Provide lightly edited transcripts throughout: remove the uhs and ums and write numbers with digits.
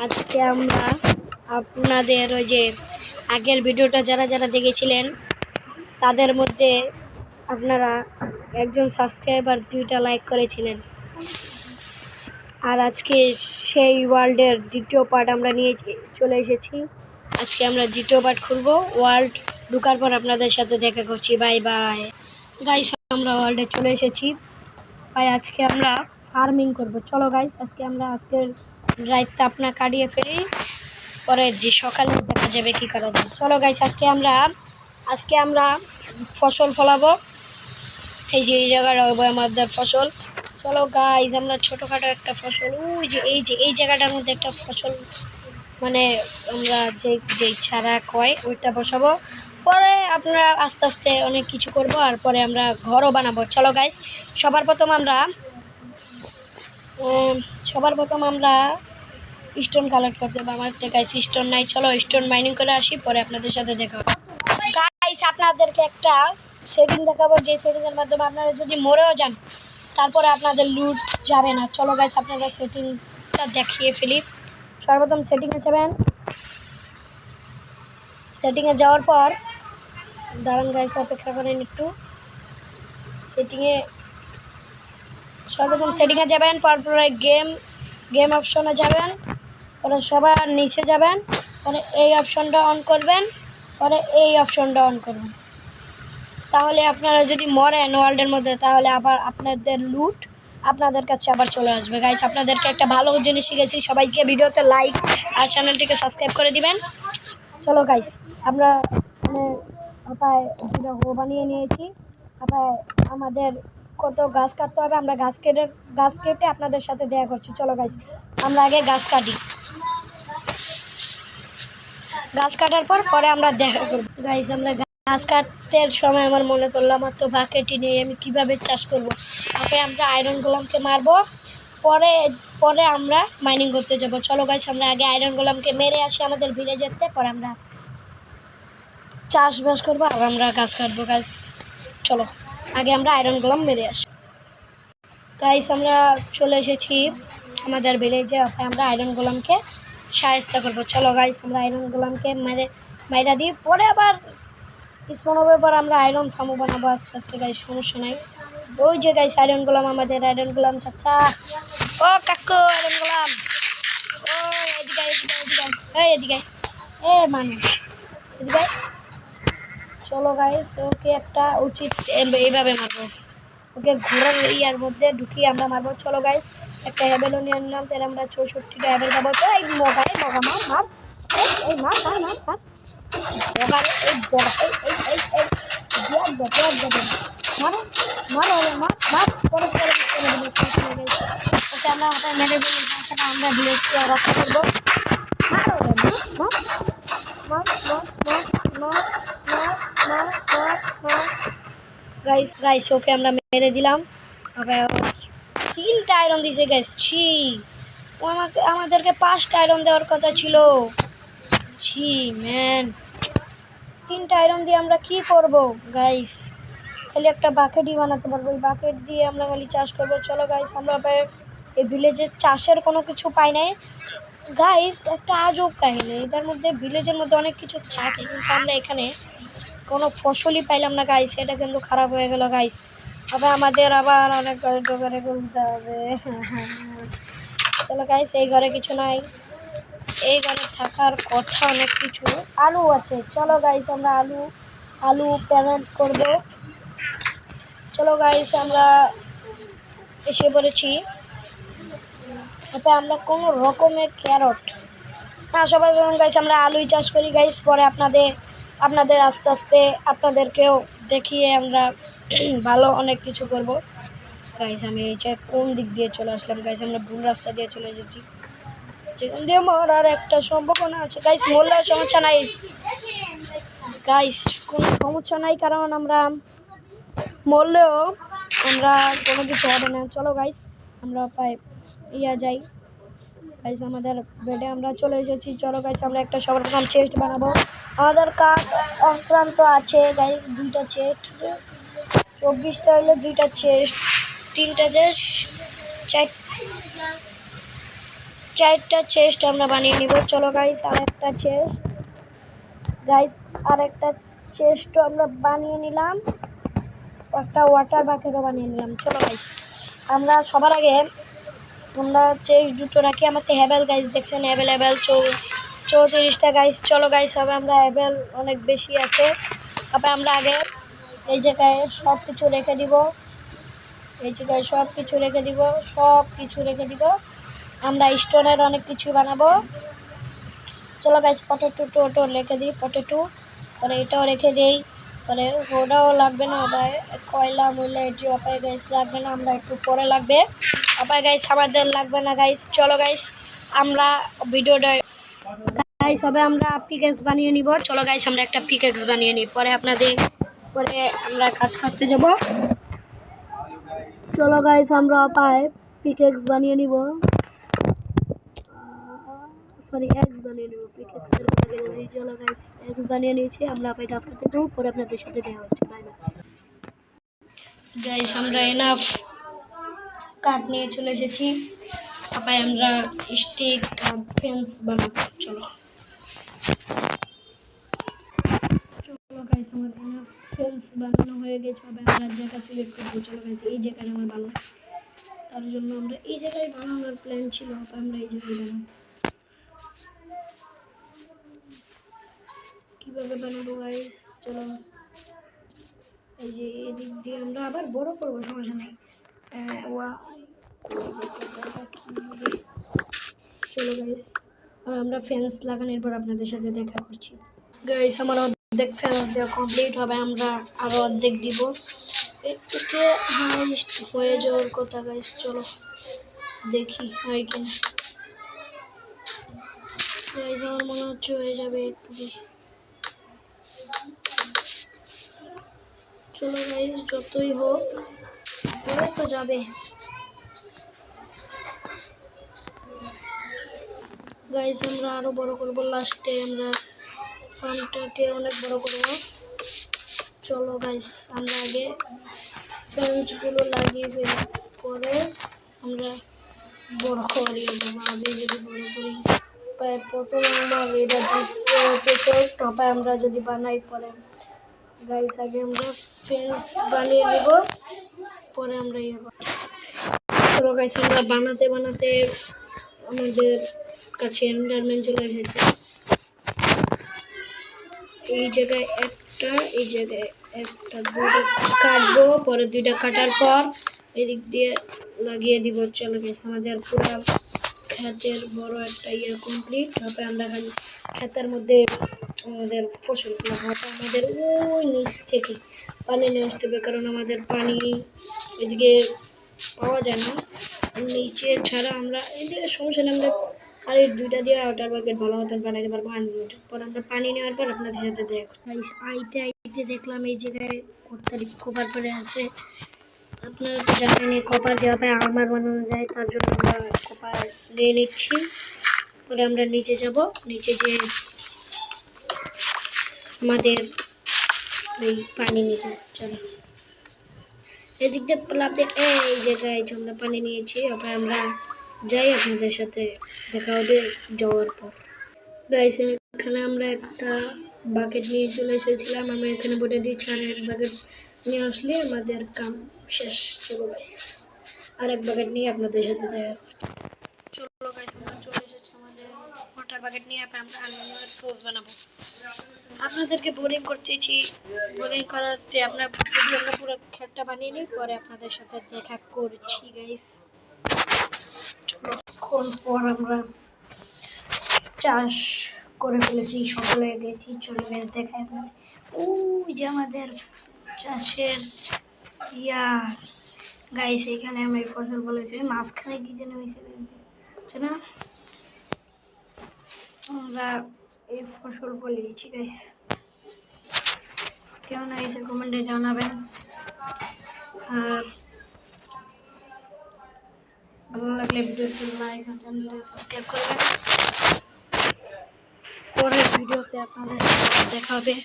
আজকে আমরা আপনাদের ওই যে আগের ভিডিওটা যারা যারা দেখেছিলেন তাদের মধ্যে আপনারা একজন সাবস্ক্রাইবার 2টা লাইক করেছিলেন। আর আজকে সেই ওয়ার্ল্ডের দ্বিতীয় পার্ট আমরা নিয়ে চলে এসেছি। আজকে আমরা দ্বিতীয় পার্ট খুলবো। ওয়ার্ল্ড ঢোকার পর আপনাদের সাথে দেখা করছি। বাই বাই গাইস, আমরা ওয়ার্ল্ডে চলে এসেছি। ভাই আজকে আমরা ফার্মিং করব। চলো গাইস, আজকের রাতটা আপনার কাটিয়ে ফেলি, পরে যে সকালে দেখা যাবে কি করা যায়। চলো গাইস, আজকে আমরা ফসল ফলাবো। এই যে এই জায়গাটা হবে আমাদের ফসল। চলো গাইস, আমরা ছোটোখাটো একটা ফসল, এই জায়গাটার মধ্যে একটা ফসল, মানে আমরা যে চারা কয় ওইটা বসাবো। পরে আপনারা আস্তে আস্তে অনেক কিছু করব, আর পরে আমরা ঘরও বানাবো। চলো গাইস, সবার প্রথম আমরা স্টোন কালেক্ট করতে হবে। আমার একটা গাইস স্টোন নাই। চলো স্টোন মাইনিং করে আসি, পরে আপনাদের সাথে দেখা হবে। গাইস, আপনাদেরকে একটা সেটিং দেখাবো, যে সেটিংয়ের মাধ্যমে আপনারা যদি মরেও যান তারপরে আপনাদের লুট যাবে না। চলো গাইস, আপনাদের সেটিংটা দেখিয়ে ফেলি। সর্বপ্রথম সেটিংয়ে যাবেন। সেটিংয়ে যাওয়ার পর দাঁড়ান গাইস, অপেক্ষা করেন একটু। সর্বপ্রথম সেটিংয়ে যাবেন, পরে গেম অপশনে যাবেন, পরে সবার নিচে যাবেন, পরে এই অপশনটা অন করবেন, পরে এই অপশনটা অন করবেন। তাহলে আপনারা যদি মরেন ওয়ার্ল্ডের মধ্যে, তাহলে আবার আপনাদের লুট আপনাদের কাছে আবার চলে আসবে। গাইস, আপনাদেরকে একটা ভালো জিনিস শিখেছি। সবাইকে ভিডিওতে লাইক আর চ্যানেলটিকে সাবস্ক্রাইব করে দিবেন। চলো গাইস, আমরা বানিয়ে নিয়েছি। আমাদের কত গাছ কাটতে হবে, আমরা গাছ কেটে আপনাদের সাথে দেখা করছি। চলো গাইস, আমরা আগে গাছ কাটি। গাছ কাটার পরে আমরা দেখা করব। গাইস, আমরা গাছ কাটতে সময় আমার মনে করলো আমার তো বাকেটই নেই, আমি কিভাবে চাষ করব। আমরা আয়রন গোলামকে মারবো, পরে আমরা মাইনিং করতে যাব। চলো গাইস, আমরা আগে আয়রন গোলামকে মেরে আসি আমাদের ভিলেজেতে, পরে আমরা চাষবাস করবো আর আমরা গাছ কাটবো। গাইস চলো আগে আমরা আয়রন গোলাম মেরে আসি। গাইস, আমরা চলে এসেছি আমাদের ভিলেজে। আমরা আয়রন গোলামকে সাহায্য করবো। চলো গাইস, আমরা আয়রন গোলামকে মাইরা দিই, পরে আবার স্পন হবে, পর আমরা আয়রন থামো বানাবো আস্তে আস্তে। গাইস সমস্যা নাই। ওই যে গাইস আয়রন গোলাম, আমাদের আয়রন গোলাম চাচা। ও কাকু, আয়রন গোলাম, ও এদিকে এদিকে মানুষ এদিকে। চলো গাইস, ওকে একটা উচিত এইভাবে মারবো, ওকে ঘোরার ইয়ার মধ্যে ঢুকিয়ে আমরা মারবো। চলো গাইস, একটা হ্যাভেল নিয়ে নিলাম, তাহলে আমরা 64টা হ্যাভেল পাবো। তো এই মগা মার এই মার মার মার মার বগা, এই বগা, ওকে আমরা ওটা মেরে দিলে আমরা ভিলেজকে রক্ষা করবো। গাইস ওকে আমরা মেরে দিলাম। 3টা আয়রন দিয়েছে গাইস। ছি, ও আমাদেরকে 5টা আয়রন দেওয়ার কথা ছিল। ছি ম্যান, 3টা আয়রন দিয়ে আমরা কি করব গাইস? খালি একটা বাকেটই বানাতে পারবো, এই বাকেট দিয়ে আমরা খালি চাষ করবো। চলো গাইস, আমরা এই ভিলেজের চাষের কোনো কিছু পাই নাই গাইস। একটা আজব কাহিনী, এটার মধ্যে ভিলেজের মধ্যে অনেক কিছু থাকে, কিন্তু আমরা এখানে কোনো ফসলই পাইলাম না গাইস। এটা কিন্তু খারাপ হয়ে গেল গাইস। আমাদের আবার অনেক ঘরে তুলতে হবে। চলো গাইস, এই ঘরে কিছু নাই, এই ঘরে থাকার কথা অনেক কিছু। আলু আছে। চলো গাইস, আমরা আলু প্যালেন্ট করবো। চলো গাইস, আমরা এসে পড়েছি। আমরা কোনো রকমের ক্যারট না, সবাই বলুন গাইস আমরা আলুই চাষ করি গাইস। পরে আপনাদের আস্তে আস্তে আপনাদেরকেও দেখিয়ে আমরা ভালো অনেক কিছু করব গাইস। আমি এই কোন দিক দিয়ে চলে আসলাম গাইস? আমরা ভুল রাস্তা দিয়ে চলে এসেছি, যেখান দিয়ে মরার একটা সম্ভাবনা আছে গাইস। মরলেও সমস্যা নাই গাইস, কোনো সমস্যা নাই, কারণ আমরা মরলেও আমরা কোনো কিছু হবে না। চলো গাইস, আমরা যাই গাইস, আমাদের বেডে আমরা চলে এসেছি। চলো গাইস, আমরা একটা সবার প্রথম চেস্ট বানাবো। আমাদের কাঠ অক্রান্ত আছে গাইস, 2টা চেস্ট, 24টা হলো 2টা চেস্ট, 3টা চেস্ট, 4টা চেস্ট আমরা বানিয়ে নিব। চলো গাইস আরেকটা চেস্ট আমরা বানিয়ে নিলাম, একটা ওয়াটার বাকেটও বানিয়ে নিলাম। চলো গাইস আমরা সবার আগে আমরা চেস্ট দুটো রাখি। আমাদের হ্যাভেল গাইস দেখছেন অ্যাভেলেবেল 34টা গাইস। চলো গাইস হবে আমরা হ্যাভেল অনেক বেশি আছে। তবে আমরা আগে এই জায়গায় সব কিছু রেখে দিব, সব কিছু রেখে দিব। আমরা স্টোনের অনেক কিছু বানাবো। চলো গাইস পটেটো রেখে দিই, পটেটো পরে এটাও রেখে দিই, পরে ওটাও লাগবে না, ওটা কয়লা ময়লা এটি অপায় গাইস লাগবে না, আমরা একটু পরে লাগবে অপায় গাইস, আমাদের লাগবে না গাইস। চলো গাইস আমরা ভিডিওটা গাইস হবে আমরা পিকেক্স বানিয়ে নিব। চলো গাইস আমরা একটা পিকেক্স বানিয়ে নিই, পরে আমরা কাজ করতে যাব। চলো গাইস আমরা পায়ে পিকেক্স বানিয়ে নিব, এক্স বানিয়ে নিব, পিকেক্সের কথা বলি। চলো গাইস এক্স বানিয়ে নিয়েছি, আমরা পায়ে কাজ করতে যাব, পরে আপনাদের সাথে দেখা হচ্ছে। বাই বাই গাইস আমরা এনাফ কাঠ নিয়ে চলে এসেছি, তারপরে আমরা স্টিক ফেন্স বানাবো। চলো গাইস আমার এনাফ ফেন্স বানানো হয়ে গেছে, আমরা জায়গা সিলেক্ট করবো। চলো গাইস এই জায়গাটা আমার ভালো, তার জন্য আমরা এই জায়গায় বানানোর প্ল্যান ছিল, আমরা এই জায়গায় বানাবো। কিভাবে বানাবো গাইস, চলো এই যে এদিক দিয়ে আমরা আবার বড় করবো, সমস্যা নেই। চলো গাইস আমরা ফ্যান্স লাগানোর পর আপনাদের সাথে দেখা করছি। গাইস আমার অর্ধেক ফ্যান্স দেওয়া কমপ্লিট হবে, আমরা আরো অর্ধেক দিব, এটুকে হাইস্ট হয়ে যাওয়ার কথা গাইস। চলো দেখি হয় কিনা গাইস, আমার মনে হচ্ছে হয়ে যাবে একটু। চলো গাইস যতই হোক হয়ে তো যাবে গাইস, আমরা আরো বড় করব, লাস্টে আমরা ফার্মটাকে অনেক বড় করব। চলো গাইস আমরা আগে ফেন্সগুলো লাগিয়ে ফেলি, পরে আমরা বড় করি। আগে যদি বড় করি প্রথম আমার এটা টপে আমরা যদি বানাই, পরে গাইস আগে আমরা ফেন্স বানিয়ে নেব, পরে আমরা ইয়ে করব। চলো গাইস আমরা বানাতে বানাতে আমাদের কাছে এন্ডারম্যান চলে এসেছে। এই জায়গায় একটা দুটো কাটবো, পরে দুইটা কাটার পর এদিক দিয়ে লাগিয়ে দিব। চলো গাইস আমাদের পুরো ক্ষেতের বড় একটা ইয়ে কমপ্লিট। তারপরে আমরা ক্ষেতের মধ্যে আমাদের ফসলগুলো আমাদের ওই নিচ থেকে পানি নিয়ে আসতে হবে, কারণ আমাদের পানি এদিকে পাওয়া যায় না নিচে ছাড়া। আমরা এদিকে সমস্যা নেই, আমরা আর এই দুইটা দিয়ে ওয়াটার বাকেট ভালো মতন বানাইতে পারবো। পর আমরা পানি নেওয়ার পর আপনাদের সাথে দেখো। আইতে দেখলাম এই জায়গায় কপার পরে আছে, আপনারা তো জানেন কপার দেওয়া পায় আমার বানানো যায়, তার জন্য আমরা কপার নিয়ে নিচ্ছি। পরে আমরা নিচে যাব, নিচে যে আমাদের ওই পানি নিব। চলো এদিক দিয়ে লাভ দিয়ে এই জায়গায় আমরা পানি নিয়েছি, তারপরে আমরা যাই, আপনাদের সাথে দেখা হবে যাওয়ার পর। গাইস এখানে আমরা একটা বাকেট নিয়ে চলে এসেছিলাম, আমরা এখানে বলে দিচ্ছি আর এক বাকেট নিয়ে আসলে আমাদের কাম শেষ। চলো গাইস আর এক বাকেট নিয়ে আপনাদের সাথে দেখা। চলো গাইস আমরা চলে এসেছি আমাদের ওয়াটার বাকেট নিয়ে, আমরা আলুর সস বানাবো। আপনাদেরকে বোরিং করাতে আমরা পুরো ক্ষেতটা বানিয়ে নিই, পরে আপনাদের সাথে দেখা করছি গাইস। অনেকক্ষণ পর আমরা চাষ করে ফেলেছি, সকলে গেছি। চলে গেছে দেখায় আপনাদের ওই যে আমাদের চাষের ইয়া গাইস, এখানে আমি ফসল বলেছি মাঝখানে কি যেন হয়েছে না, আমরা এই ফসল বলেছি গাইস। কেমন হয়েছে কমেন্টে জানাবেন, আর ভালো লাগলে ভিডিওতে লাইক আর চ্যানেলটা সাবস্ক্রাইব করবেন। পরের ভিডিওতে আপনাদের দেখা হবে,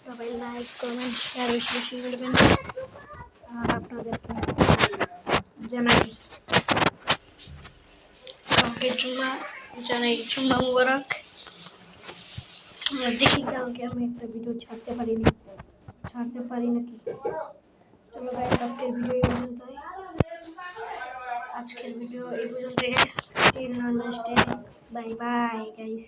সবাই লাইক কমেন্ট শেয়ার বেশি করবেন, আর আপনাদেরকে জানাই। ওকে জুম্মা জানাই, জুম্মা মুবারক। দেখি কালকে আমি একটা ভিডিও ছাড়তে পারি নাকি। চলো গাইস, আজকের ভিডিও এই পর্যন্তই guys. Till next time, bye bye guys.